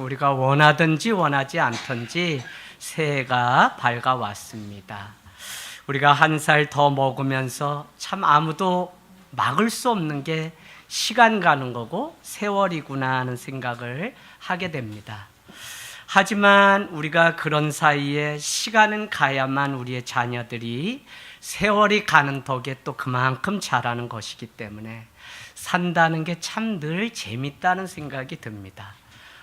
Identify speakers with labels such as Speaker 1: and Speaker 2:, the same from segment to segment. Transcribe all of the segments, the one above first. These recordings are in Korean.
Speaker 1: 우리가 원하든지 원하지 않든지 새해가 밝아왔습니다. 우리가 한 살 더 먹으면서 참 아무도 막을 수 없는 게 시간 가는 거고 세월이구나 하는 생각을 하게 됩니다. 하지만 우리가 그런 사이에 시간은 가야만 우리의 자녀들이 세월이 가는 덕에 또 그만큼 자라는 것이기 때문에 산다는 게 참 늘 재밌다는 생각이 듭니다.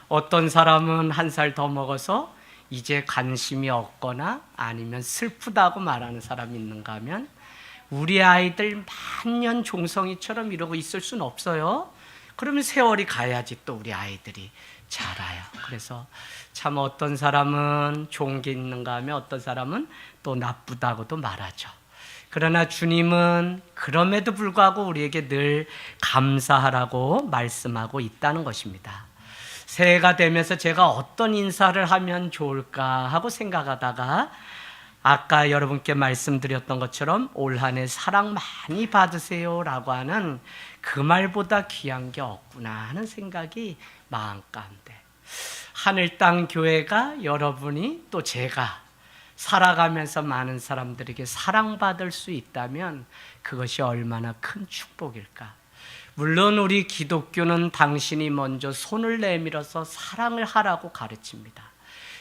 Speaker 1: 어떤 사람은 한 살 더 먹어서 이제 관심이 없거나 아니면 슬프다고 말하는 사람이 있는가 하면 우리 아이들 만년 종성이처럼 이러고 있을 수는 없어요. 그러면 세월이 가야지 또 우리 아이들이 자라요. 그래서 참 어떤 사람은 좋은 게 있는가 하면 어떤 사람은 또 나쁘다고도 말하죠. 그러나 주님은 그럼에도 불구하고 우리에게 늘 감사하라고 말씀하고 있다는 것입니다. 새해가 되면서 제가 어떤 인사를 하면 좋을까 하고 생각하다가 아까 여러분께 말씀드렸던 것처럼 올 한 해 사랑 많이 받으세요 라고 하는 그 말보다 귀한 게 없구나 하는 생각이 마음 가운데, 하늘 땅 교회가 여러분이 또 제가 살아가면서 많은 사람들에게 사랑받을 수 있다면 그것이 얼마나 큰 축복일까. 물론 우리 기독교는 당신이 먼저 손을 내밀어서 사랑을 하라고 가르칩니다.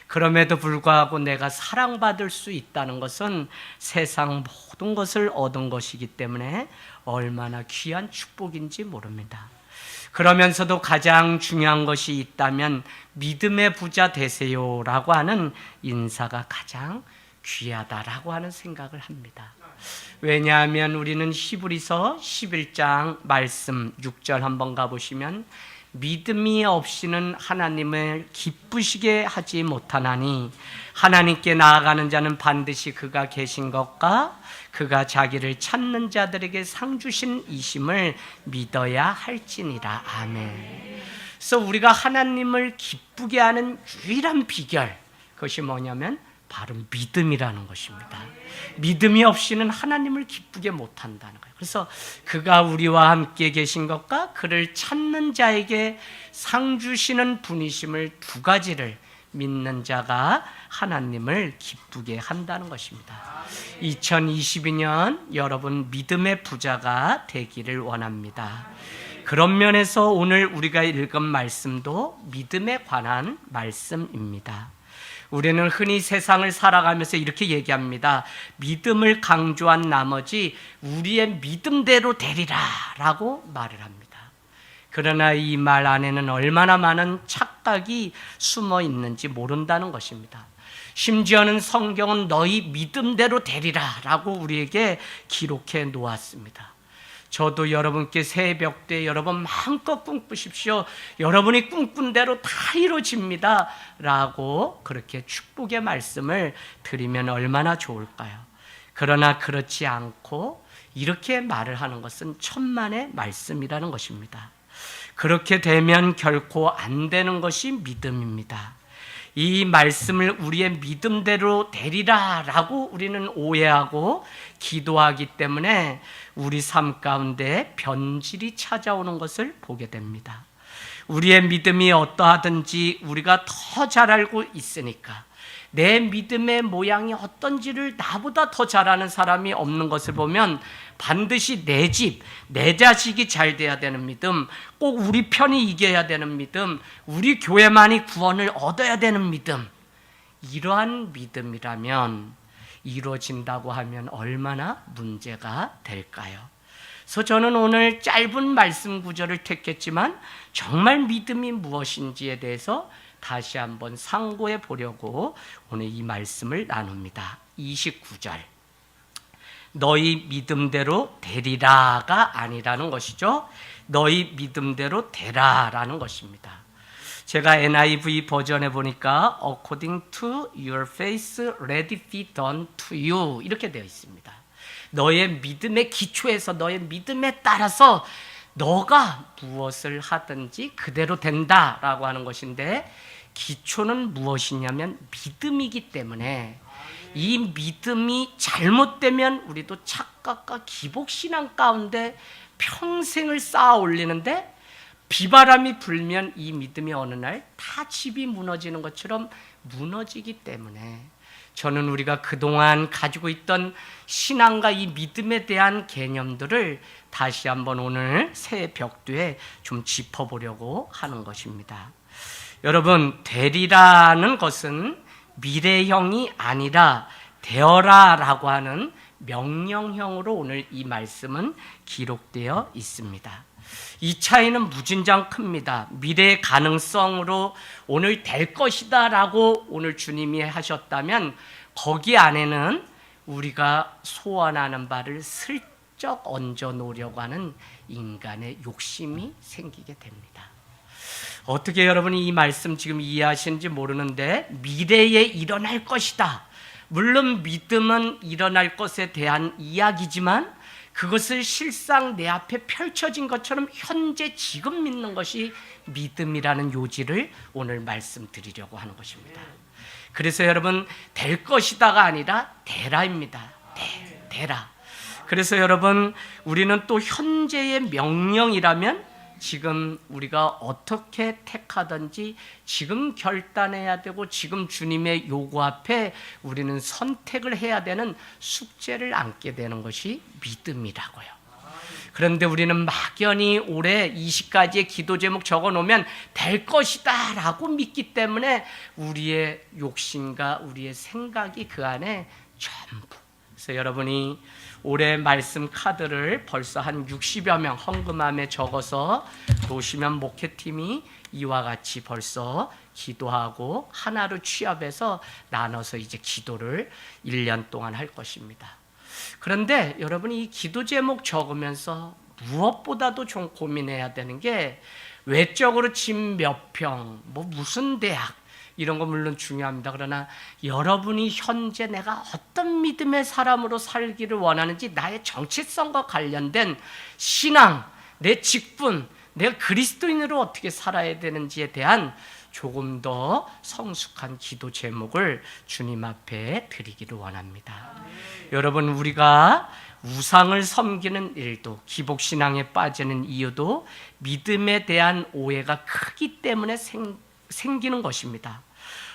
Speaker 1: 그럼에도 불구하고 내가 사랑받을 수 있다는 것은 세상 모든 것을 얻은 것이기 때문에 얼마나 귀한 축복인지 모릅니다. 그러면서도 가장 중요한 것이 있다면 믿음의 부자 되세요라고 하는 인사가 가장 귀하다라고 하는 생각을 합니다. 왜냐하면 우리는 히브리서 11장 말씀 6절 한번 가보시면 믿음이 없이는 하나님을 기쁘시게 하지 못하나니 하나님께 나아가는 자는 반드시 그가 계신 것과 그가 자기를 찾는 자들에게 상 주신 이심을 믿어야 할지니라. 아멘. 그래서 우리가 하나님을 기쁘게 하는 유일한 비결, 그것이 뭐냐면 바로 믿음이라는 것입니다. 믿음이 없이는 하나님을 기쁘게 못한다는 거예요. 그래서 그가 우리와 함께 계신 것과 그를 찾는 자에게 상 주시는 분이심을 두 가지를 믿는 자가 하나님을 기쁘게 한다는 것입니다. 2022년 여러분 믿음의 부자가 되기를 원합니다. 그런 면에서 오늘 우리가 읽은 말씀도 믿음에 관한 말씀입니다. 우리는 흔히 세상을 살아가면서 이렇게 얘기합니다. 믿음을 강조한 나머지 우리의 믿음대로 되리라 라고 말을 합니다. 그러나 이 말 안에는 얼마나 많은 착각이 숨어 있는지 모른다는 것입니다. 심지어는 성경은 너희 믿음대로 되리라 라고 우리에게 기록해 놓았습니다. 저도 여러분께 새벽 때 여러분 마음껏 꿈꾸십시오. 여러분이 꿈꾼 대로 다 이루어집니다 라고 그렇게 축복의 말씀을 드리면 얼마나 좋을까요? 그러나 그렇지 않고 이렇게 말을 하는 것은 천만의 말씀이라는 것입니다. 그렇게 되면 결코 안 되는 것이 믿음입니다. 이 말씀을 우리의 믿음대로 되리라 라고 우리는 오해하고 기도하기 때문에 우리 삶 가운데 변질이 찾아오는 것을 보게 됩니다. 우리의 믿음이 어떠하든지 우리가 더 잘 알고 있으니까 내 믿음의 모양이 어떤지를 나보다 더 잘 아는 사람이 없는 것을 보면 반드시 내 집, 내 자식이 잘 돼야 되는 믿음, 꼭 우리 편이 이겨야 되는 믿음, 우리 교회만이 구원을 얻어야 되는 믿음, 이러한 믿음이라면 이루어진다고 하면 얼마나 문제가 될까요? 그래서 저는 오늘 짧은 말씀 구절을 택했지만 정말 믿음이 무엇인지에 대해서 다시 한번 상고해 보려고 오늘 이 말씀을 나눕니다. 29절. 너희 믿음대로 되리라가 아니라는 것이죠. 너희 믿음대로 되라라는 것입니다. 제가 NIV 버전에 보니까 according to your faith let it be done to you 이렇게 되어 있습니다. 너의 믿음의 기초에서 너의 믿음에 따라서 너가 무엇을 하든지 그대로 된다라고 하는 것인데, 기초는 무엇이냐면 믿음이기 때문에 이 믿음이 잘못되면 우리도 착각과 기복신앙 가운데 평생을 쌓아 올리는데 비바람이 불면 이 믿음이 어느 날 다 집이 무너지는 것처럼 무너지기 때문에 저는 우리가 그동안 가지고 있던 신앙과 이 믿음에 대한 개념들을 다시 한번 오늘 새 벽두에 좀 짚어보려고 하는 것입니다. 여러분, 되리라는 것은 미래형이 아니라 되어라라고 하는 명령형으로 오늘 이 말씀은 기록되어 있습니다. 이 차이는 무진장 큽니다. 미래의 가능성으로 오늘 될 것이다 라고 오늘 주님이 하셨다면 거기 안에는 우리가 소원하는 바를 슬쩍 얹어 놓으려고 하는 인간의 욕심이 생기게 됩니다. 어떻게 여러분이 이 말씀 지금 이해하시는지 모르는데 미래에 일어날 것이다. 물론 믿음은 일어날 것에 대한 이야기지만 그것을 실상 내 앞에 펼쳐진 것처럼 현재 지금 믿는 것이 믿음이라는 요지를 오늘 말씀드리려고 하는 것입니다. 그래서 여러분, 될 것이다가 아니라 되라입니다. 되라. 그래서 여러분, 우리는 또 현재의 명령이라면 지금 우리가 어떻게 택하든지 지금 결단해야 되고 지금 주님의 요구 앞에 우리는 선택을 해야 되는 숙제를 안게 되는 것이 믿음이라고요. 그런데 우리는 막연히 올해 20가지의 기도 제목 적어놓으면 될 것이다 라고 믿기 때문에 우리의 욕심과 우리의 생각이 그 안에 전부. 그래서 여러분이 올해 말씀 카드를 벌써 한 60여 명 헌금함에 적어서 놓으시면 목회팀이 이와 같이 벌써 기도하고 하나로 취합해서 나눠서 이제 기도를 1년 동안 할 것입니다. 그런데 여러분이 이 기도 제목 적으면서 무엇보다도 좀 고민해야 되는 게 외적으로 집 몇 평, 뭐 무슨 대학 이런 거 물론 중요합니다. 그러나 여러분이 현재 내가 어떤 믿음의 사람으로 살기를 원하는지 나의 정체성과 관련된 신앙, 내 직분, 내가 그리스도인으로 어떻게 살아야 되는지에 대한 조금 더 성숙한 기도 제목을 주님 앞에 드리기를 원합니다. 여러분, 우리가 우상을 섬기는 일도 기복신앙에 빠지는 이유도 믿음에 대한 오해가 크기 때문에 생기는 것입니다.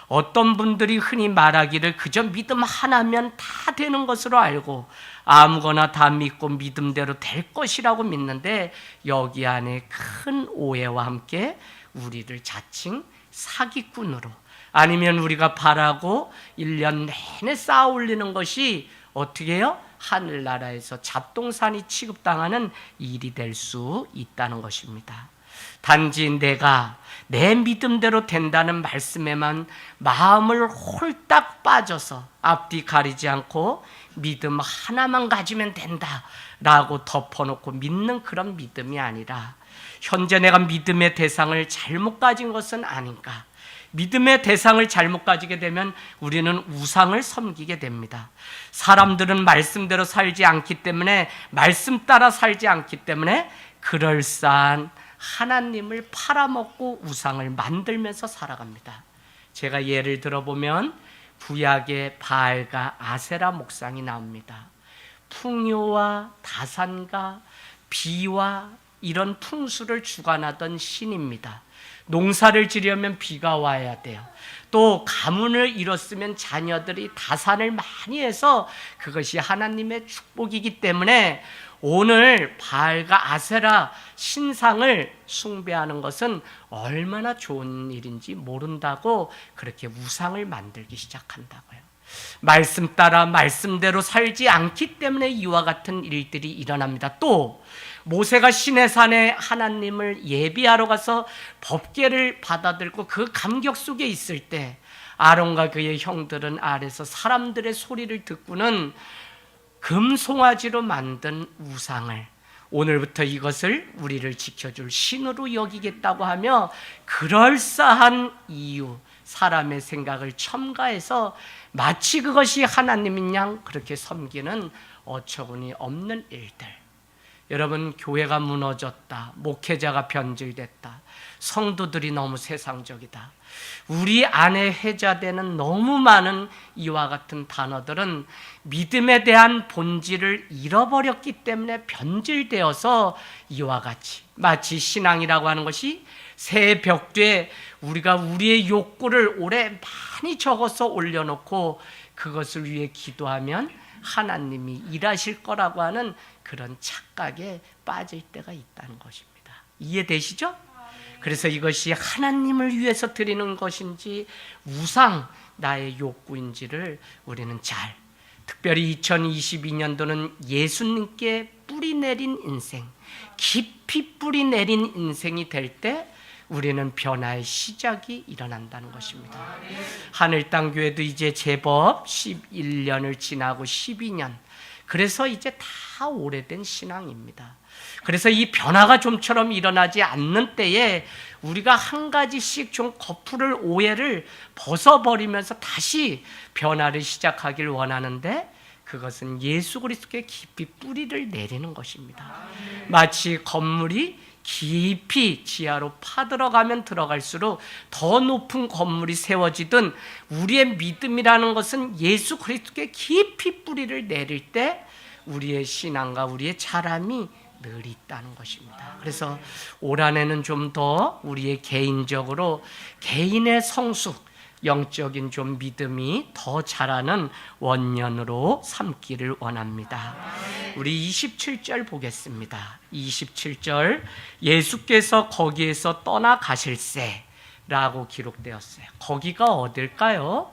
Speaker 1: 어떤 분들이 흔히 말하기를 그저 믿음 하나면 다 되는 것으로 알고 아무거나 다 믿고 믿음대로 될 것이라고 믿는데 여기 안에 큰 오해와 함께 우리를 자칭 사기꾼으로 아니면 우리가 바라고 1년 내내 쌓아 올리는 것이 어떻게 해요? 하늘나라에서 잡동사니 취급당하는 일이 될 수 있다는 것입니다. 단지 내가 내 믿음대로 된다는 말씀에만 마음을 홀딱 빠져서 앞뒤 가리지 않고 믿음 하나만 가지면 된다라고 덮어놓고 믿는 그런 믿음이 아니라 현재 내가 믿음의 대상을 잘못 가진 것은 아닌가. 믿음의 대상을 잘못 가지게 되면 우리는 우상을 섬기게 됩니다. 사람들은 말씀대로 살지 않기 때문에 말씀 따라 살지 않기 때문에 그럴싸한 하나님을 팔아먹고 우상을 만들면서 살아갑니다. 제가 예를 들어보면 구약의 바알과 아세라 목상이 나옵니다. 풍요와 다산과 비와 이런 풍수를 주관하던 신입니다. 농사를 지려면 비가 와야 돼요. 또 가문을 이뤘으면 자녀들이 다산을 많이 해서 그것이 하나님의 축복이기 때문에 오늘 바알과 아세라 신상을 숭배하는 것은 얼마나 좋은 일인지 모른다고 그렇게 우상을 만들기 시작한다고요. 말씀 따라 말씀대로 살지 않기 때문에 이와 같은 일들이 일어납니다. 또 모세가 시내산에 하나님을 예비하러 가서 법궤를 받아들고 그 감격 속에 있을 때 아론과 그의 형들은 아래서 사람들의 소리를 듣고는 금송아지로 만든 우상을 오늘부터 이것을 우리를 지켜줄 신으로 여기겠다고 하며 그럴싸한 이유, 사람의 생각을 첨가해서 마치 그것이 하나님인 양 그렇게 섬기는 어처구니 없는 일들. 여러분, 교회가 무너졌다, 목회자가 변질됐다, 성도들이 너무 세상적이다, 우리 안에 회자되는 너무 많은 이와 같은 단어들은 믿음에 대한 본질을 잃어버렸기 때문에 변질되어서 이와 같이 마치 신앙이라고 하는 것이 새 벽두에 우리가 우리의 욕구를 오래 많이 적어서 올려놓고 그것을 위해 기도하면 하나님이 일하실 거라고 하는 그런 착각에 빠질 때가 있다는 것입니다. 이해되시죠? 그래서 이것이 하나님을 위해서 드리는 것인지 우상, 나의 욕구인지를 우리는 특별히 2022년도는 예수님께 뿌리 내린 인생, 깊이 뿌리 내린 인생이 될 때 우리는 변화의 시작이 일어난다는 것입니다. 하늘땅교회도 이제 제법 11년을 지나고 12년, 그래서 이제 다 오래된 신앙입니다. 그래서 이 변화가 좀처럼 일어나지 않는 때에 우리가 한 가지씩 좀 거풀을 오해를 벗어버리면서 다시 변화를 시작하길 원하는데, 그것은 예수 그리스도께 깊이 뿌리를 내리는 것입니다. 마치 건물이 깊이 지하로 파들어가면 들어갈수록 더 높은 건물이 세워지든, 우리의 믿음이라는 것은 예수 그리스도께 깊이 뿌리를 내릴 때 우리의 신앙과 우리의 자람이 늘 있다는 것입니다. 그래서 올 한해는 좀 더 우리의 개인적으로 개인의 성숙, 영적인 좀 믿음이 더 자라는 원년으로 삼기를 원합니다. 우리 27절 보겠습니다. 27절, 예수께서 거기에서 떠나가실세 라고 기록되었어요. 거기가 어딜까요?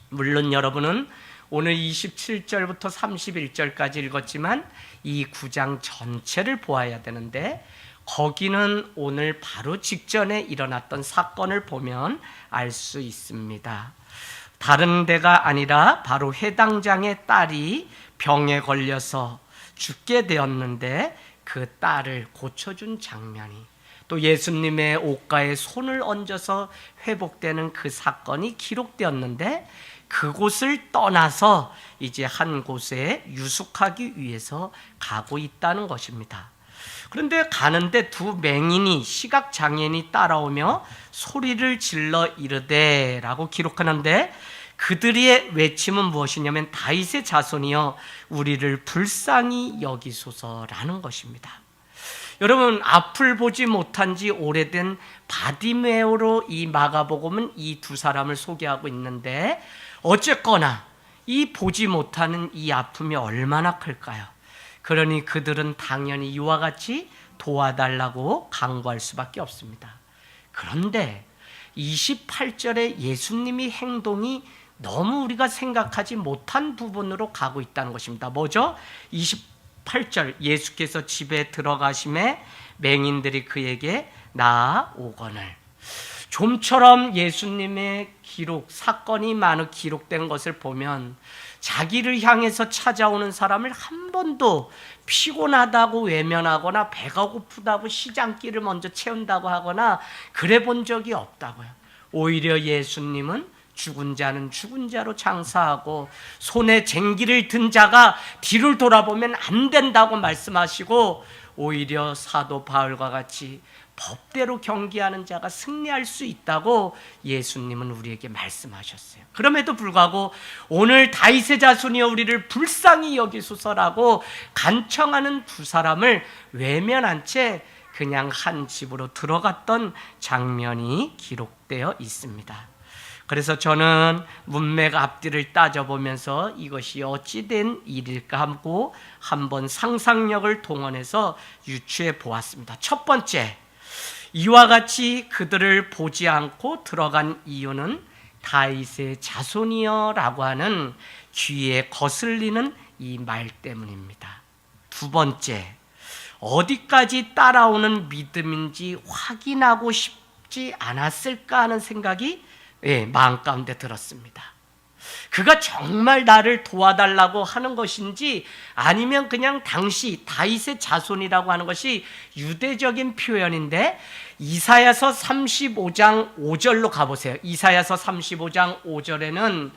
Speaker 1: 물론 여러분은 오늘 27절부터 31절까지 읽었지만 이 9장 전체를 보아야 되는데, 거기는 오늘 바로 직전에 일어났던 사건을 보면 알 수 있습니다. 다른 데가 아니라 바로 회당장의 딸이 병에 걸려서 죽게 되었는데 그 딸을 고쳐준 장면이, 또 예수님의 옷가에 손을 얹어서 회복되는 그 사건이 기록되었는데, 그곳을 떠나서 이제 한 곳에 유숙하기 위해서 가고 있다는 것입니다. 그런데 가는데 두 맹인이, 시각장애인이 따라오며 소리를 질러 이르되 라고 기록하는데, 그들의 외침은 무엇이냐면 다윗의 자손이여 우리를 불쌍히 여기소서라는 것입니다. 여러분, 앞을 보지 못한 지 오래된 바디메오로 이 마가복음은 이 두 사람을 소개하고 있는데, 어쨌거나 이 보지 못하는 이 아픔이 얼마나 클까요? 그러니 그들은 당연히 이와 같이 도와달라고 간구할 수밖에 없습니다. 그런데 28절에 예수님이 행동이 너무 우리가 생각하지 못한 부분으로 가고 있다는 것입니다. 뭐죠? 28절, 예수께서 집에 들어가심에 맹인들이 그에게 나아오거늘. 좀처럼 예수님의 사건이 많이 기록된 것을 보면 자기를 향해서 찾아오는 사람을 한 번도 피곤하다고 외면하거나 배가 고프다고 시장길을 먼저 채운다고 하거나 그래 본 적이 없다고요. 오히려 예수님은 죽은 자는 죽은 자로 장사하고 손에 쟁기를 든 자가 뒤를 돌아보면 안 된다고 말씀하시고, 오히려 사도 바울과 같이 법대로 경기하는 자가 승리할 수 있다고 예수님은 우리에게 말씀하셨어요. 그럼에도 불구하고 오늘 다윗의 자손이여 우리를 불쌍히 여기소서라고 간청하는 두 사람을 외면한 채 그냥 한 집으로 들어갔던 장면이 기록되어 있습니다. 그래서 저는 문맥 앞뒤를 따져보면서 이것이 어찌된 일일까 하고 한번 상상력을 동원해서 유추해 보았습니다. 첫 번째, 이와 같이 그들을 보지 않고 들어간 이유는 다윗의 자손이여 라고 하는 귀에 거슬리는 이 말 때문입니다. 두 번째, 어디까지 따라오는 믿음인지 확인하고 싶지 않았을까 하는 생각이 마음 가운데 들었습니다. 그가 정말 나를 도와달라고 하는 것인지, 아니면 그냥 당시 다윗의 자손이라고 하는 것이 유대적인 표현인데, 이사야서 35장 5절로 가보세요. 이사야서 35장 5절에는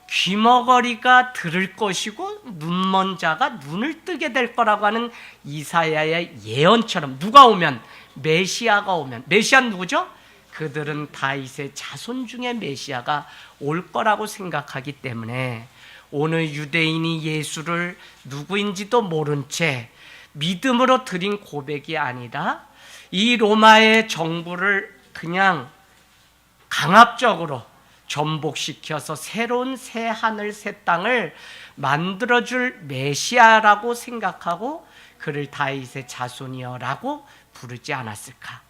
Speaker 1: 귀머거리가 들을 것이고 눈먼 자가 눈을 뜨게 될 거라고 하는 이사야의 예언처럼, 누가 오면? 메시아가 오면. 메시아는 누구죠? 그들은 다윗의 자손 중에 메시아가 올 거라고 생각하기 때문에 오늘 유대인이 예수를 누구인지도 모른 채 믿음으로 드린 고백이 아니라 이 로마의 정부를 그냥 강압적으로 전복시켜서 새로운 새 하늘 새 땅을 만들어줄 메시아라고 생각하고 그를 다윗의 자손이여라고 부르지 않았을까?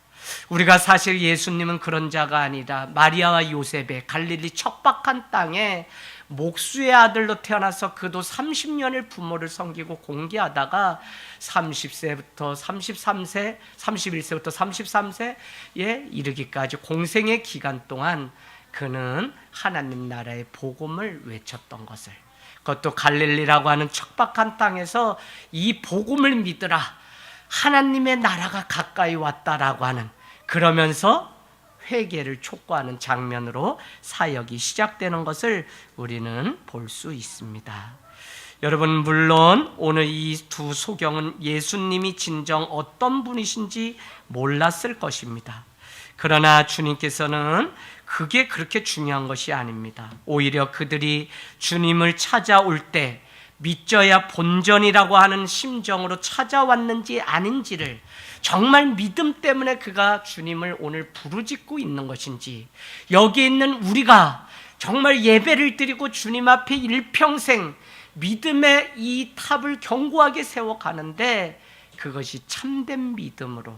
Speaker 1: 우리가 사실 예수님은 그런 자가 아니라 마리아와 요셉의 갈릴리 척박한 땅에 목수의 아들로 태어나서 그도 30년을 부모를 섬기고 공기하다가 30세부터 33세, 31세부터 33세에 이르기까지 공생의 기간 동안 그는 하나님 나라의 복음을 외쳤던 것을, 그것도 갈릴리라고 하는 척박한 땅에서 이 복음을 믿으라, 하나님의 나라가 가까이 왔다라고 하는, 그러면서 회개를 촉구하는 장면으로 사역이 시작되는 것을 우리는 볼 수 있습니다. 여러분, 물론 오늘 이 두 소경은 예수님이 진정 어떤 분이신지 몰랐을 것입니다. 그러나 주님께서는 그게 그렇게 중요한 것이 아닙니다. 오히려 그들이 주님을 찾아올 때 믿져야 본전이라고 하는 심정으로 찾아왔는지 아닌지를, 정말 믿음 때문에 그가 주님을 오늘 부르짖고 있는 것인지, 여기 있는 우리가 정말 예배를 드리고 주님 앞에 일평생 믿음의 이 탑을 견고하게 세워가는데 그것이 참된 믿음으로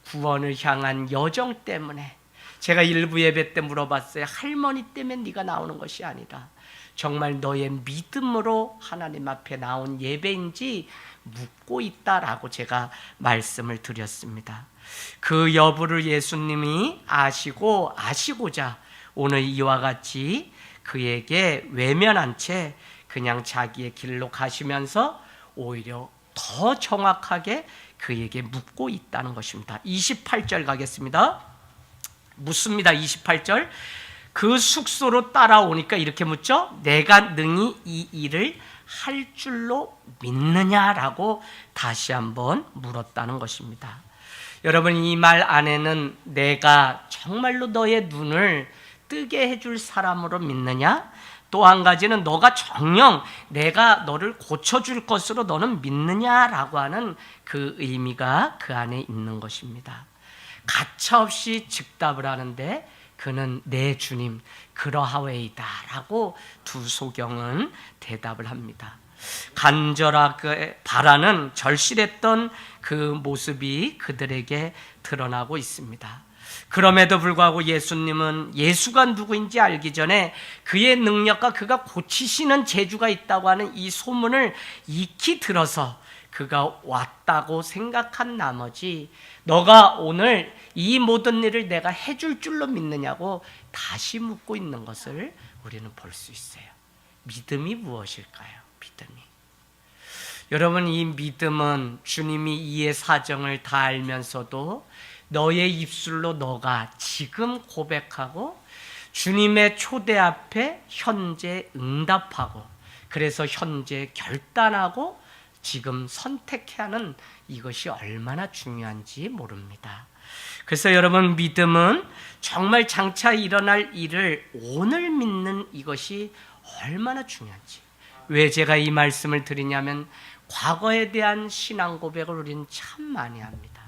Speaker 1: 구원을 향한 여정 때문에, 제가 일부 예배 때 물어봤어요. 할머니 때문에 네가 나오는 것이 아니라 정말 너의 믿음으로 하나님 앞에 나온 예배인지 묻고 있다라고 제가 말씀을 드렸습니다. 그 여부를 예수님이 아시고자 오늘 이와 같이 그에게 외면한 채 그냥 자기의 길로 가시면서 오히려 더 정확하게 그에게 묻고 있다는 것입니다. 28절 가겠습니다. 묻습니다. 28절. 그 숙소로 따라오니까 이렇게 묻죠. 내가 능히 이 일을 할 줄로 믿느냐라고 다시 한번 물었다는 것입니다. 여러분, 이 말 안에는 내가 정말로 너의 눈을 뜨게 해줄 사람으로 믿느냐? 또 한 가지는 너가 정녕 내가 너를 고쳐줄 것으로 너는 믿느냐라고 하는 그 의미가 그 안에 있는 것입니다. 가차없이 즉답을 하는데 그는 내 주님 그러하웨이다 라고 두 소경은 대답을 합니다. 간절하게 바라는 절실했던 그 모습이 그들에게 드러나고 있습니다. 그럼에도 불구하고 예수님은 예수가 누구인지 알기 전에 그의 능력과 그가 고치시는 재주가 있다고 하는 이 소문을 익히 들어서 그가 왔다고 생각한 나머지 너가 오늘 이 모든 일을 내가 해줄 줄로 믿느냐고 다시 묻고 있는 것을 우리는 볼 수 있어요. 믿음이 무엇일까요? 믿음이. 여러분, 이 믿음은 주님이 이의 사정을 다 알면서도 너의 입술로 너가 지금 고백하고 주님의 초대 앞에 현재 응답하고, 그래서 현재 결단하고 지금 선택해야 하는 이것이 얼마나 중요한지 모릅니다. 그래서 여러분, 믿음은 정말 장차 일어날 일을 오늘 믿는 이것이 얼마나 중요한지. 왜 제가 이 말씀을 드리냐면 과거에 대한 신앙 고백을 우리는 참 많이 합니다.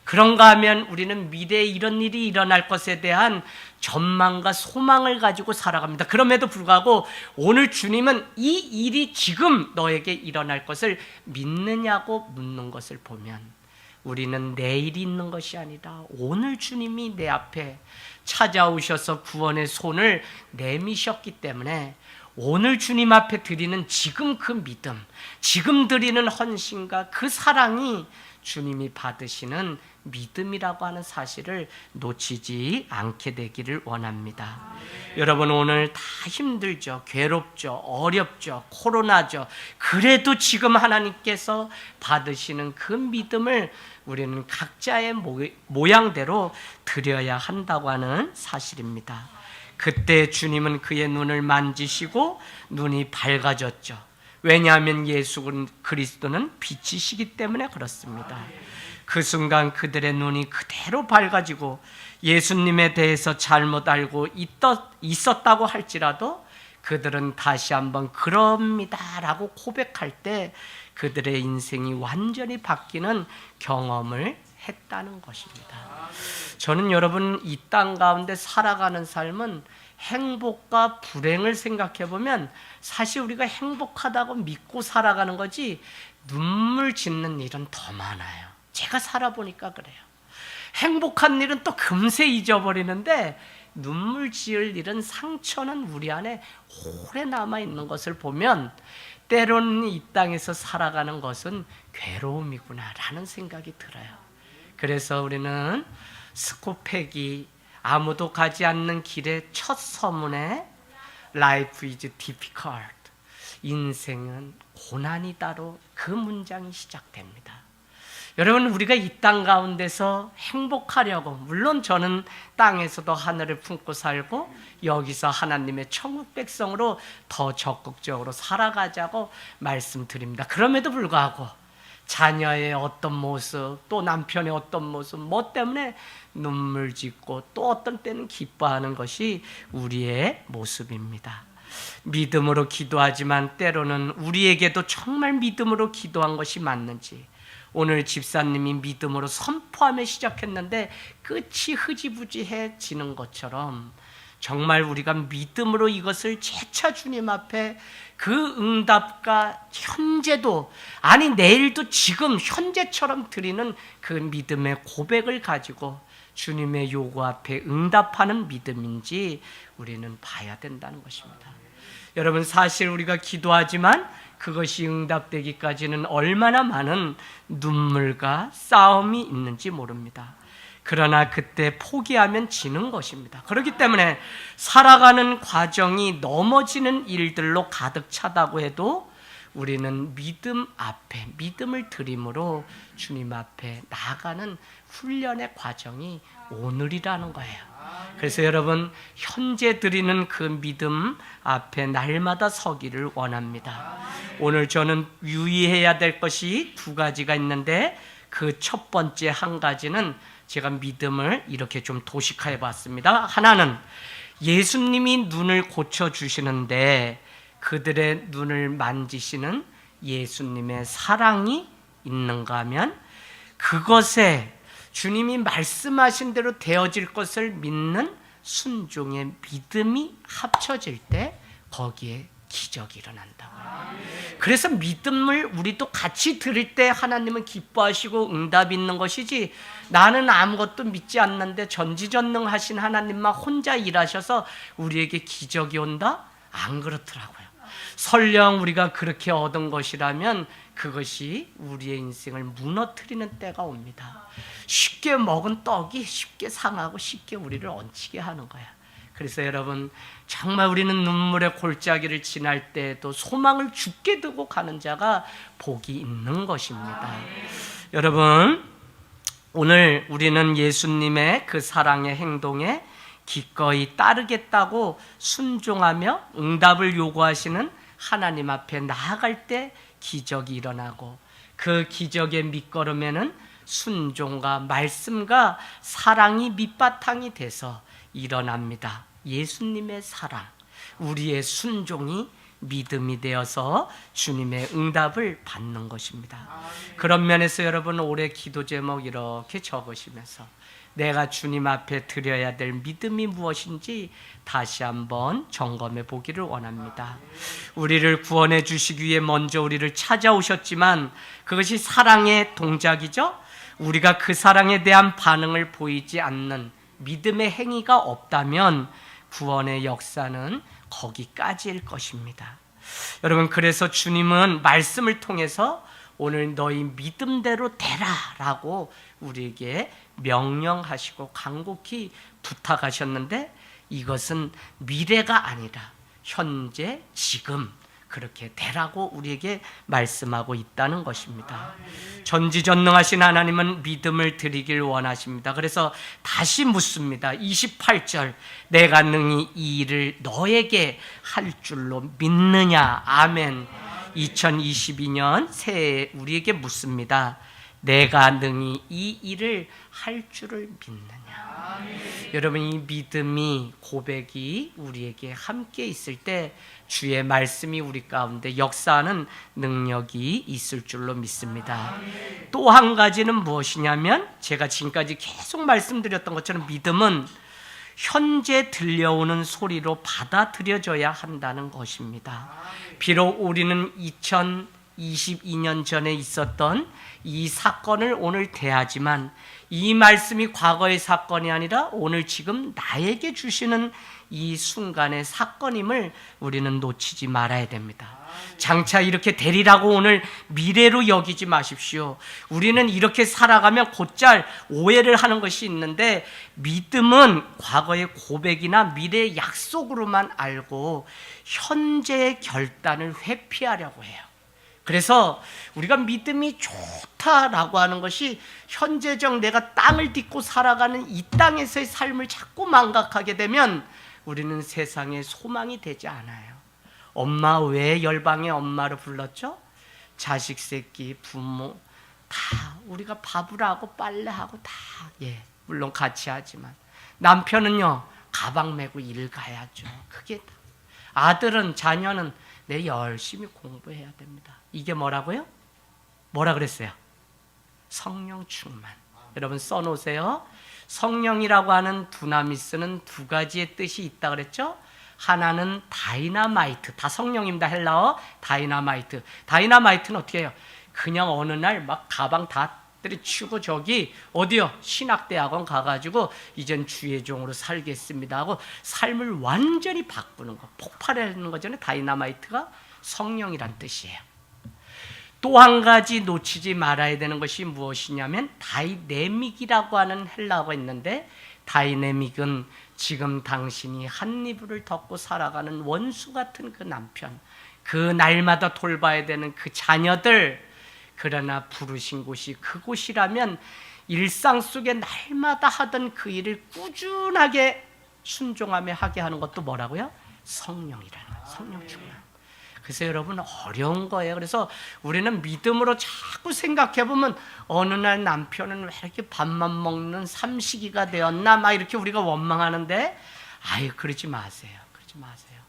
Speaker 1: 그런가 하면 우리는 미래에 이런 일이 일어날 것에 대한 전망과 소망을 가지고 살아갑니다. 그럼에도 불구하고 오늘 주님은 이 일이 지금 너에게 일어날 것을 믿느냐고 묻는 것을 보면 우리는 내일이 있는 것이 아니라 오늘 주님이 내 앞에 찾아오셔서 구원의 손을 내미셨기 때문에 오늘 주님 앞에 드리는 지금 그 믿음, 지금 드리는 헌신과 그 사랑이 주님이 받으시는 믿음이라고 하는 사실을 놓치지 않게 되기를 원합니다. 여러분, 오늘 다 힘들죠. 괴롭죠. 어렵죠. 코로나죠. 그래도 지금 하나님께서 받으시는 그 믿음을 우리는 각자의 모양대로 드려야 한다고 하는 사실입니다. 그때 주님은 그의 눈을 만지시고 눈이 밝아졌죠. 왜냐하면 예수 그리스도는 빛이시기 때문에 그렇습니다. 그 순간 그들의 눈이 그대로 밝아지고 예수님에 대해서 잘못 알고 있었다고 할지라도 그들은 다시 한번 그럽니다라고 고백할 때 그들의 인생이 완전히 바뀌는 경험을 했다는 것입니다. 저는 여러분 이 땅 가운데 살아가는 삶은 행복과 불행을 생각해 보면 사실 우리가 행복하다고 믿고 살아가는 거지 눈물 짓는 일은 더 많아요. 제가 살아보니까 그래요. 행복한 일은 또 금세 잊어버리는데 눈물 지을 일은, 상처는 우리 안에 오래 남아있는 것을 보면 때로는 이 땅에서 살아가는 것은 괴로움이구나라는 생각이 들어요. 그래서 우리는 스코펙이 아무도 가지 않는 길의 첫 서문에 Life is difficult, 인생은 고난이다로 그 문장이 시작됩니다. 여러분, 우리가 이 땅 가운데서 행복하려고, 물론 저는 땅에서도 하늘을 품고 살고 여기서 하나님의 천국 백성으로 더 적극적으로 살아가자고 말씀드립니다. 그럼에도 불구하고 자녀의 어떤 모습, 또 남편의 어떤 모습, 뭐 때문에 눈물 짓고 또 어떤 때는 기뻐하는 것이 우리의 모습입니다. 믿음으로 기도하지만 때로는 우리에게도 정말 믿음으로 기도한 것이 맞는지, 오늘 집사님이 믿음으로 선포하며 시작했는데 끝이 흐지부지해지는 것처럼 정말 우리가 믿음으로 이것을 재차 주님 앞에 그 응답과 현재도, 아니 내일도 지금 현재처럼 드리는 그 믿음의 고백을 가지고 주님의 요구 앞에 응답하는 믿음인지 우리는 봐야 된다는 것입니다. 여러분, 사실 우리가 기도하지만 그것이 응답되기까지는 얼마나 많은 눈물과 싸움이 있는지 모릅니다. 그러나 그때 포기하면 지는 것입니다. 그렇기 때문에 살아가는 과정이 넘어지는 일들로 가득 차다고 해도 우리는 믿음 앞에 믿음을 드림으로 주님 앞에 나아가는 훈련의 과정이 오늘이라는 거예요. 그래서 여러분, 현재 드리는 그 믿음 앞에 날마다 서기를 원합니다. 오늘 저는 유의해야 될 것이 두 가지가 있는데 그 첫 번째 한 가지는 제가 믿음을 이렇게 좀 도식해 봤습니다. 하나는 예수님이 눈을 고쳐주시는데 그들의 눈을 만지시는 예수님의 사랑이 있는가 하면 그것에 주님이 말씀하신 대로 되어질 것을 믿는 순종의 믿음이 합쳐질 때 거기에 기적이 일어난다고요. 그래서 믿음을 우리도 같이 드릴 때 하나님은 기뻐하시고 응답이 있는 것이지, 나는 아무것도 믿지 않는데 전지전능하신 하나님만 혼자 일하셔서 우리에게 기적이 온다? 안 그렇더라고요. 설령 우리가 그렇게 얻은 것이라면 그것이 우리의 인생을 무너뜨리는 때가 옵니다. 쉽게 먹은 떡이 쉽게 상하고 쉽게 우리를 얹히게 하는 거야. 그래서 여러분, 정말 우리는 눈물의 골짜기를 지날 때에도 소망을 굳게 두고 가는 자가 복이 있는 것입니다. 여러분, 오늘 우리는 예수님의 그 사랑의 행동에 기꺼이 따르겠다고 순종하며 응답을 요구하시는 하나님 앞에 나아갈 때 기적이 일어나고, 그 기적의 밑거름에는 순종과 말씀과 사랑이 밑바탕이 돼서 일어납니다. 예수님의 사랑, 우리의 순종이 믿음이 되어서 주님의 응답을 받는 것입니다. 그런 면에서 여러분, 올해 기도 제목 이렇게 적으시면서 내가 주님 앞에 드려야 될 믿음이 무엇인지 다시 한번 점검해 보기를 원합니다. 우리를 구원해 주시기 위해 먼저 우리를 찾아오셨지만 그것이 사랑의 동작이죠. 우리가 그 사랑에 대한 반응을 보이지 않는 믿음의 행위가 없다면 구원의 역사는 거기까지일 것입니다. 여러분, 그래서 주님은 말씀을 통해서 오늘 너희 믿음대로 되라라고 우리에게 명령하시고 간곡히 부탁하셨는데, 이것은 미래가 아니라 현재 지금 그렇게 되라고 우리에게 말씀하고 있다는 것입니다. 전지전능하신 하나님은 믿음을 드리길 원하십니다. 그래서 다시 묻습니다. 28절, 내가 능히 이 일을 너에게 할 줄로 믿느냐? 아멘. 2022년 새해에 우리에게 묻습니다. 내가 능히 이 일을 할 줄을 믿느냐? 여러분, 이 믿음이, 고백이 우리에게 함께 있을 때 주의 말씀이 우리 가운데 역사하는 능력이 있을 줄로 믿습니다. 또 한 가지는 무엇이냐면, 제가 지금까지 계속 말씀드렸던 것처럼 믿음은 현재 들려오는 소리로 받아들여져야 한다는 것입니다. 비록 우리는 2022년 전에 있었던 이 사건을 오늘 대하지만, 이 말씀이 과거의 사건이 아니라 오늘 지금 나에게 주시는 이 순간의 사건임을 우리는 놓치지 말아야 됩니다. 장차 이렇게 되리라고 오늘 미래로 여기지 마십시오. 우리는 이렇게 살아가면 곧잘 오해를 하는 것이 있는데, 믿음은 과거의 고백이나 미래의 약속으로만 알고 현재의 결단을 회피하려고 해요. 그래서 우리가 믿음이 좋다라고 하는 것이 현재적 내가 땅을 딛고 살아가는 이 땅에서의 삶을 자꾸 망각하게 되면 우리는 세상에 소망이 되지 않아요. 엄마 왜 열방의 엄마로 불렀죠? 자식 새끼, 부모 다 우리가 밥을 하고 빨래하고 다, 물론 같이 하지만, 남편은요 가방 메고 일 가야죠. 그게 다. 아들은, 자녀는 내 열심히 공부해야 됩니다. 이게 뭐라고요? 뭐라 그랬어요? 성령 충만. 여러분 써놓으세요. 성령이라고 하는 두나미스는 두 가지의 뜻이 있다 그랬죠? 하나는 다이나마이트, 다 성령입니다. 헬라어 다이나마이트. 다이나마이트는 어떻게 해요? 그냥 어느 날 막 가방 다 때려치우고 저기 어디요? 신학대학원 가가지고 이젠 주의 종으로 살겠습니다 하고 삶을 완전히 바꾸는 거, 폭발하는 거잖아요. 다이나마이트가 성령이란 뜻이에요. 또 한 가지 놓치지 말아야 되는 것이 무엇이냐면 다이내믹이라고 하는 헬라어가 있는데, 다이내믹은 지금 당신이 한 이불을 덮고 살아가는 원수 같은 그 남편, 그 날마다 돌봐야 되는 그 자녀들, 그러나 부르신 곳이 그곳이라면 일상 속에 날마다 하던 그 일을 꾸준하게 순종하며 하게 하는 것도 뭐라고요? 성령이라는 거예요. 성령 충만. 그래서 여러분 어려운 거예요. 그래서 우리는 믿음으로 자꾸 생각해보면 어느 날 남편은 왜 이렇게 밥만 먹는 삼식이가 되었나 막 이렇게 우리가 원망하는데, 아유 그러지 마세요. 그러지 마세요.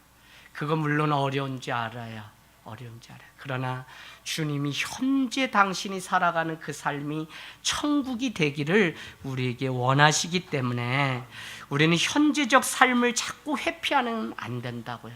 Speaker 1: 그거 물론 어려운지 알아요. 어려운지 알아요. 그러나 주님이 현재 당신이 살아가는 그 삶이 천국이 되기를 우리에게 원하시기 때문에 우리는 현재적 삶을 자꾸 회피하면 안 된다고요.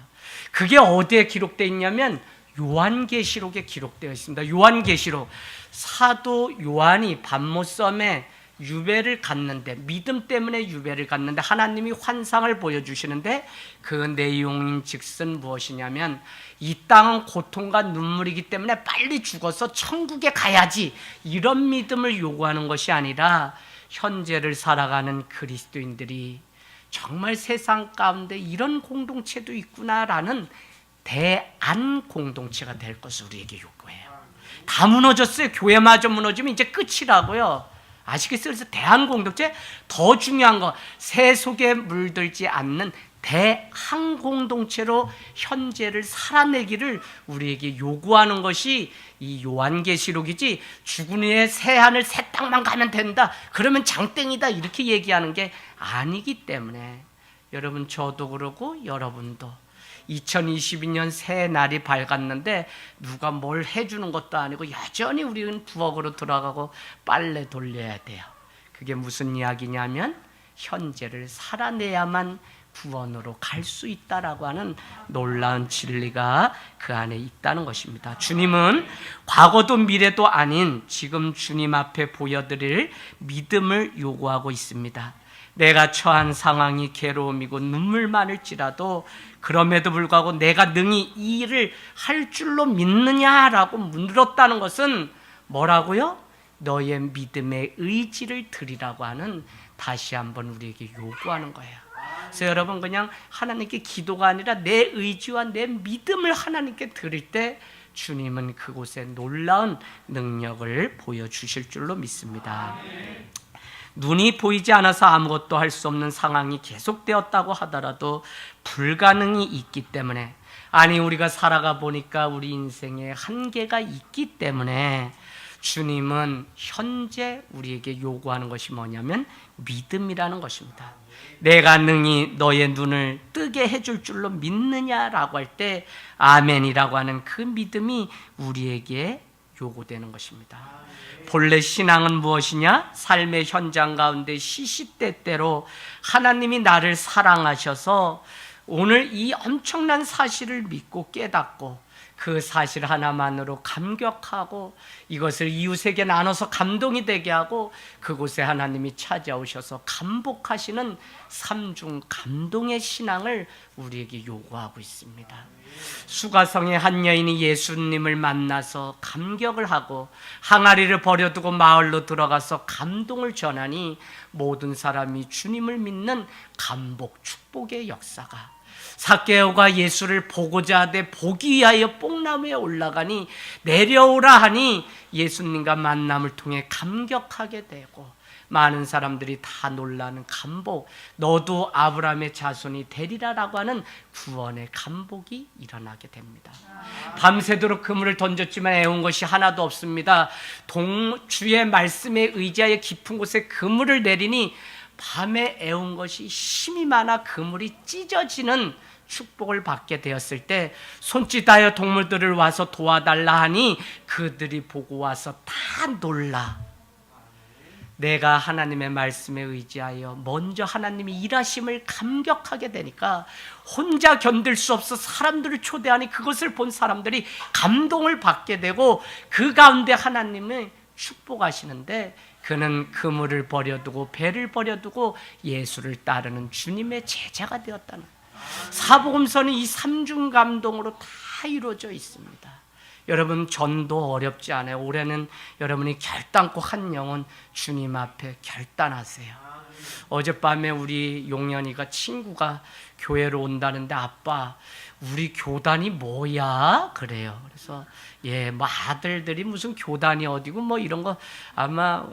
Speaker 1: 그게 어디에 기록되어 있냐면 요한계시록에 기록되어 있습니다. 요한계시록, 사도 요한이 밤모섬에 유배를 갔는데, 믿음 때문에 유배를 갔는데 하나님이 환상을 보여주시는데, 그 내용인 즉슨 무엇이냐면 이 땅은 고통과 눈물이기 때문에 빨리 죽어서 천국에 가야지, 이런 믿음을 요구하는 것이 아니라 현재를 살아가는 그리스도인들이 정말 세상 가운데 이런 공동체도 있구나라는 대안 공동체가 될 것을 우리에게 요구해요. 다 무너졌어요. 교회마저 무너지면 이제 끝이라고요. 아시겠어요? 그래서 대한 공동체, 더 중요한 거, 새 속에 물들지 않는 대한 공동체로 현재를 살아내기를 우리에게 요구하는 것이 이 요한계시록이지, 죽은 후에 새 하늘 새 땅만 가면 된다, 그러면 장땡이다, 이렇게 얘기하는 게 아니기 때문에 여러분, 저도 그러고 여러분도 2022년 새 날이 밝았는데 누가 뭘 해주는 것도 아니고 여전히 우리는 부엌으로 들어가고 빨래 돌려야 돼요. 그게 무슨 이야기냐면 현재를 살아내야만 구원으로 갈 수 있다라고 하는 놀라운 진리가 그 안에 있다는 것입니다. 주님은 과거도 미래도 아닌 지금 주님 앞에 보여드릴 믿음을 요구하고 있습니다. 내가 처한 상황이 괴로움이고 눈물 많을지라도 그럼에도 불구하고 내가 능히 이 일을 할 줄로 믿느냐라고 물었다는 것은 뭐라고요? 너의 믿음의 의지를 드리라고 하는, 다시 한번 우리에게 요구하는 거예요. 그래서 여러분, 그냥 하나님께 기도가 아니라 내 의지와 내 믿음을 하나님께 드릴 때 주님은 그곳에 놀라운 능력을 보여주실 줄로 믿습니다. 눈이 보이지 않아서 아무것도 할 수 없는 상황이 계속되었다고 하더라도 불가능이 있기 때문에, 아니 우리가 살아가 보니까 우리 인생에 한계가 있기 때문에 주님은 현재 우리에게 요구하는 것이 뭐냐면 믿음이라는 것입니다. 내가 능히 너의 눈을 뜨게 해줄 줄로 믿느냐라고 할 때 아멘이라고 하는 그 믿음이 우리에게 요구되는 것입니다. 본래 신앙은 무엇이냐? 삶의 현장 가운데 시시때때로 하나님이 나를 사랑하셔서 오늘 이 엄청난 사실을 믿고 깨닫고 그 사실 하나만으로 감격하고 이것을 이웃에게 나눠서 감동이 되게 하고 그곳에 하나님이 찾아오셔서 감복하시는 삼중 감동의 신앙을 우리에게 요구하고 있습니다. 수가성의 한 여인이 예수님을 만나서 감격을 하고 항아리를 버려두고 마을로 들어가서 감동을 전하니 모든 사람이 주님을 믿는 감복 축복의 역사가, 삭개오가 예수를 보고자 하되 보기 위하여 뽕나무에 올라가니 내려오라 하니 예수님과 만남을 통해 감격하게 되고 많은 사람들이 다 놀라는 감복, 너도 아브라함의 자손이 되리라라고 하는 구원의 감복이 일어나게 됩니다. 밤새도록 그물을 던졌지만 애운 것이 하나도 없습니다. 주의 말씀에 의지하여 깊은 곳에 그물을 내리니 밤에 애운 것이 힘이 많아 그물이 찢어지는 축복을 받게 되었을 때 손짓하여 동물들을 와서 도와달라 하니 그들이 보고 와서 다 놀라. 내가 하나님의 말씀에 의지하여 먼저 하나님이 일하심을 감격하게 되니까 혼자 견딜 수 없어 사람들을 초대하니 그것을 본 사람들이 감동을 받게 되고 그 가운데 하나님을 축복하시는데 그는 그물을 버려두고 배를 버려두고 예수를 따르는 주님의 제자가 되었다는 거예요. 사복음서는 이 삼중 감동으로 다 이루어져 있습니다. 여러분, 전도 어렵지 않아요. 올해는 여러분이 결단코 한 영혼 주님 앞에 결단하세요. 어젯밤에 우리 용연이가 친구가 교회로 온다는데 아빠 우리 교단이 뭐야? 그래요. 그래서 뭐 아들들이 무슨 교단이 어디고 뭐 이런 거 아마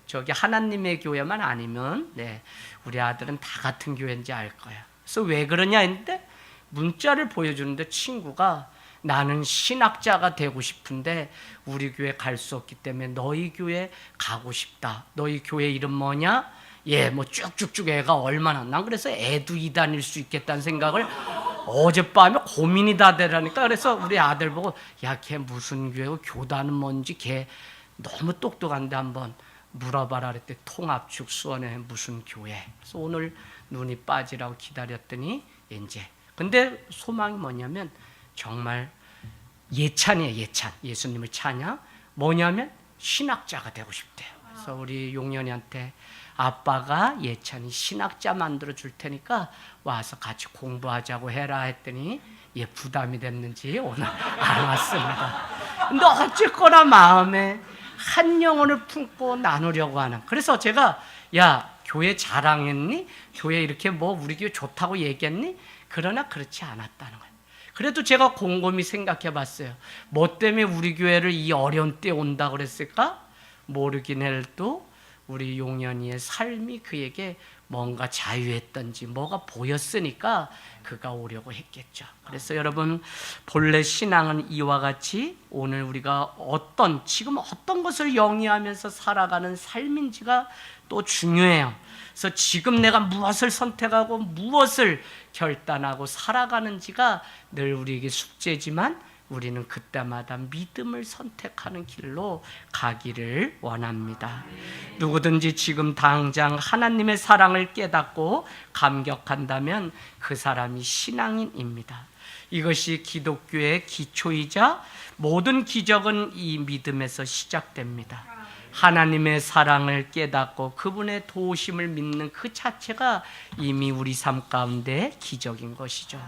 Speaker 1: 저기 하나님의 교회만 아니면 우리 아들은 다 같은 교회인지 알 거야. 그래서 왜 그러냐 했는데 문자를 보여주는데 친구가 나는 신학자가 되고 싶은데 우리 교회 갈 수 없기 때문에 너희 교회 가고 싶다. 너희 교회 이름 뭐냐? 뭐 쭉쭉쭉 애가 얼마나. 난 그래서 애도 이단일 수 있겠다는 생각을 어젯밤에 고민이 다 되라니까. 그래서 우리 아들 보고 야, 걔 무슨 교회고 교단은 뭔지 걔 너무 똑똑한데 한번 물어봐라 그랬더니 통합축 수원에 무슨 교회. 그래서 오늘 눈이 빠지라고 기다렸더니 이제 근데 소망이 뭐냐면 정말 예찬이에요. 예찬. 예수님을 찬양. 뭐냐면 신학자가 되고 싶대요. 그래서 우리 용연이한테 아빠가 예찬이 신학자 만들어 줄 테니까 와서 같이 공부하자고 해라 했더니 부담이 됐는지 오늘 안 왔습니다. 근데 어쨌거나 마음에 한 영혼을 품고 나누려고 하는. 그래서 제가 야, 교회 자랑했니? 교회 이렇게 뭐 우리 교회 좋다고 얘기했니? 그러나 그렇지 않았다는 거예요. 그래도 제가 곰곰이 생각해 봤어요. 뭐 때문에 우리 교회를 이 어려운 때에 온다 그랬을까? 모르긴 해도 우리 용연이의 삶이 그에게 뭔가 자유했던지 뭐가 보였으니까 그가 오려고 했겠죠. 그래서 여러분, 본래 신앙은 이와 같이 오늘 우리가 지금 어떤 것을 영위하면서 살아가는 삶인지가 또 중요해요. 그래서 지금 내가 무엇을 선택하고 무엇을 결단하고 살아가는지가 늘 우리에게 숙제지만 우리는 그때마다 믿음을 선택하는 길로 가기를 원합니다. 누구든지 지금 당장 하나님의 사랑을 깨닫고 감격한다면 그 사람이 신앙인입니다. 이것이 기독교의 기초이자 모든 기적은 이 믿음에서 시작됩니다. 하나님의 사랑을 깨닫고 그분의 도우심을 믿는 그 자체가 이미 우리 삶 가운데 기적인 것이죠.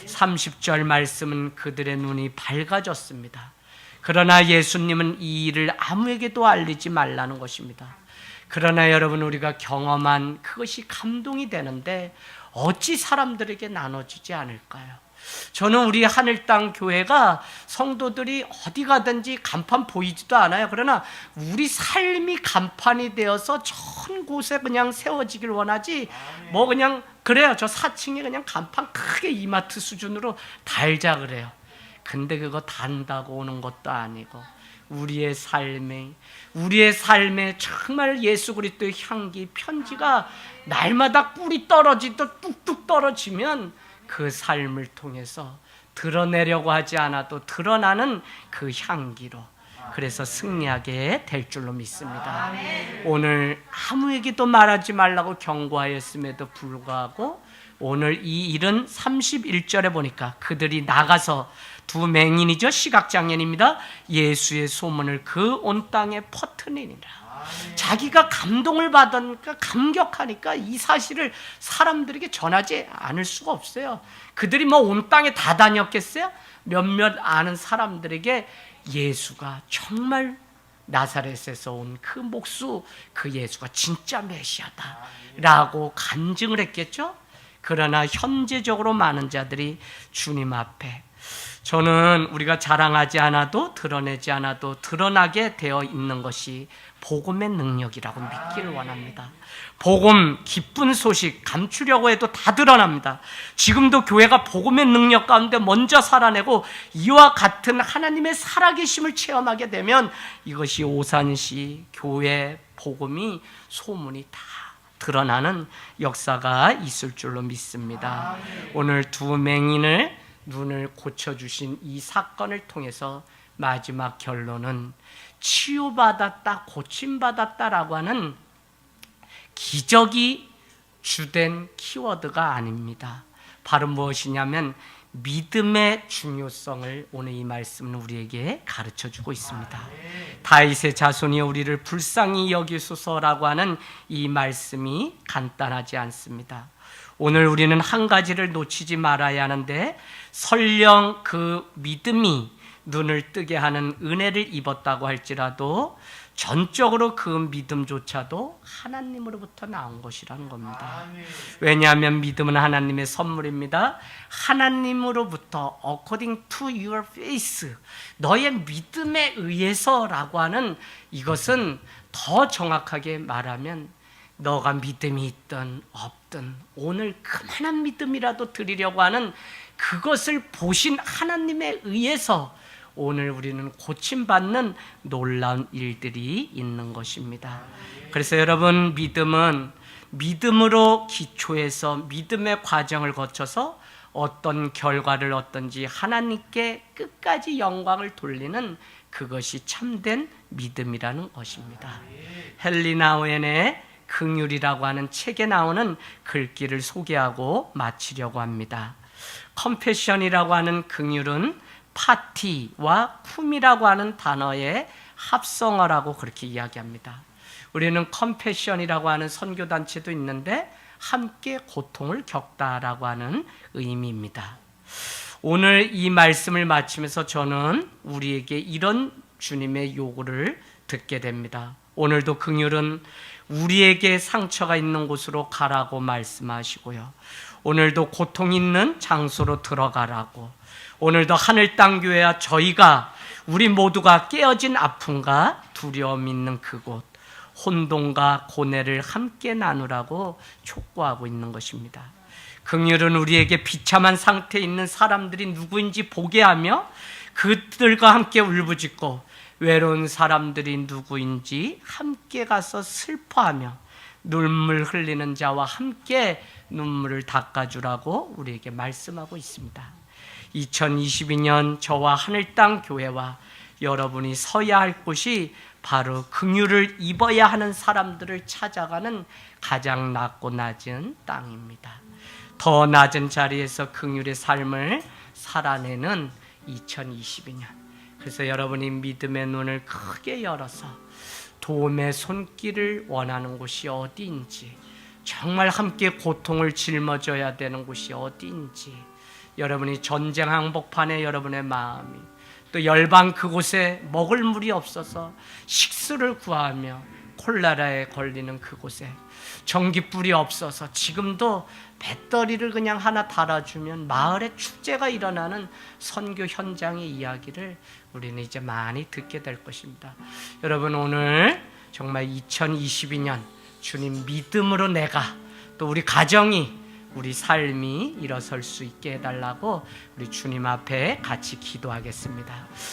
Speaker 1: 30절 말씀은 그들의 눈이 밝아졌습니다. 그러나 예수님은 이 일을 아무에게도 알리지 말라는 것입니다. 그러나 여러분, 우리가 경험한 그것이 감동이 되는데 어찌 사람들에게 나눠지지 않을까요? 저는 우리 하늘땅 교회가 성도들이 어디 가든지 간판 보이지도 않아요. 그러나 우리 삶이 간판이 되어서 전 곳에 그냥 세워지길 원하지. 뭐 그냥 그래요. 저 4층에 그냥 간판 크게 이마트 수준으로 달자 그래요. 근데 그거 단다고 오는 것도 아니고 우리의 삶에 정말 예수 그리스도의 향기, 편지가 날마다 꿀이 떨어지듯 뚝뚝 떨어지면 그 삶을 통해서 드러내려고 하지 않아도 드러나는 그 향기로, 그래서 승리하게 될 줄로 믿습니다. 오늘 아무에게도 말하지 말라고 경고하였음에도 불구하고 오늘 이 일은 31절에 보니까 그들이 나가서 두 맹인이죠, 시각장애인입니다. 예수의 소문을 그 온 땅에 퍼뜨리니라. 자기가 감동을 받으니까, 감격하니까 이 사실을 사람들에게 전하지 않을 수가 없어요. 그들이 뭐 온 땅에 다 다녔겠어요? 몇몇 아는 사람들에게 예수가 정말 나사렛에서 온 그 목수, 그 예수가 진짜 메시아다 라고 간증을 했겠죠. 그러나 현재적으로 많은 자들이 주님 앞에, 저는 우리가 자랑하지 않아도 드러내지 않아도 드러나게 되어 있는 것이 복음의 능력이라고 믿기를 원합니다. 복음, 기쁜 소식 감추려고 해도 다 드러납니다. 지금도 교회가 복음의 능력 가운데 먼저 살아내고 이와 같은 하나님의 살아계심을 체험하게 되면 이것이 오산시 교회 복음이, 소문이 다 드러나는 역사가 있을 줄로 믿습니다. 오늘 두 맹인을 눈을 고쳐주신 이 사건을 통해서 마지막 결론은 치유받았다, 고침받았다라고 하는 기적이 주된 키워드가 아닙니다. 바로 무엇이냐면 믿음의 중요성을 오늘 이 말씀은 우리에게 가르쳐주고 있습니다. 다윗의 자손이 우리를 불쌍히 여기소서라고 하는 이 말씀이 간단하지 않습니다. 오늘 우리는 한 가지를 놓치지 말아야 하는데, 설령 그 믿음이 눈을 뜨게 하는 은혜를 입었다고 할지라도 전적으로 그 믿음조차도 하나님으로부터 나온 것이라는 겁니다. 왜냐하면 믿음은 하나님의 선물입니다. 하나님으로부터 according to your faith, 너의 믿음에 의해서라고 하는 이것은 더 정확하게 말하면 너가 믿음이 있든 없든 오늘 그만한 믿음이라도 드리려고 하는 그것을 보신 하나님에 의해서 오늘 우리는 고침받는 놀라운 일들이 있는 것입니다. 그래서 여러분, 믿음은 믿음으로 기초해서 믿음의 과정을 거쳐서 어떤 결과를 얻든지 하나님께 끝까지 영광을 돌리는 그것이 참된 믿음이라는 것입니다. 헨리 오웬의 긍휼이라고 하는 책에 나오는 글귀를 소개하고 마치려고 합니다. 컴패션이라고 하는 긍휼은 파티와 품이라고 하는 단어의 합성어라고 그렇게 이야기합니다. 우리는 컴패션이라고 하는 선교단체도 있는데 함께 고통을 겪다라고 하는 의미입니다. 오늘 이 말씀을 마치면서 저는 우리에게 이런 주님의 요구를 듣게 됩니다. 오늘도 긍휼은 우리에게 상처가 있는 곳으로 가라고 말씀하시고요. 오늘도 고통 있는 장소로 들어가라고, 오늘도 하늘 땅 교회와 저희가 우리 모두가 깨어진 아픔과 두려움 있는 그곳, 혼돈과 고뇌를 함께 나누라고 촉구하고 있는 것입니다. 긍휼은 우리에게 비참한 상태에 있는 사람들이 누구인지 보게 하며 그들과 함께 울부짖고 외로운 사람들이 누구인지 함께 가서 슬퍼하며 눈물 흘리는 자와 함께 눈물을 닦아주라고 우리에게 말씀하고 있습니다. 2022년 저와 하늘 땅 교회와 여러분이 서야 할 곳이 바로 긍휼을 입어야 하는 사람들을 찾아가는 가장 낮고 낮은 땅입니다. 더 낮은 자리에서 긍휼의 삶을 살아내는 2022년. 그래서 여러분이 믿음의 눈을 크게 열어서 도움의 손길을 원하는 곳이 어디인지, 정말 함께 고통을 짊어져야 되는 곳이 어디인지, 여러분이 전쟁 항복판에 여러분의 마음이, 또 열방 그곳에 먹을 물이 없어서 식수를 구하며 콜레라에 걸리는 그곳에 전기불이 없어서 지금도 배터리를 그냥 하나 달아주면 마을에 축제가 일어나는 선교 현장의 이야기를 우리는 이제 많이 듣게 될 것입니다. 여러분, 오늘 정말 2022년 주님 믿음으로 내가, 또 우리 가정이, 우리 삶이 일어설 수 있게 해달라고 우리 주님 앞에 같이 기도하겠습니다.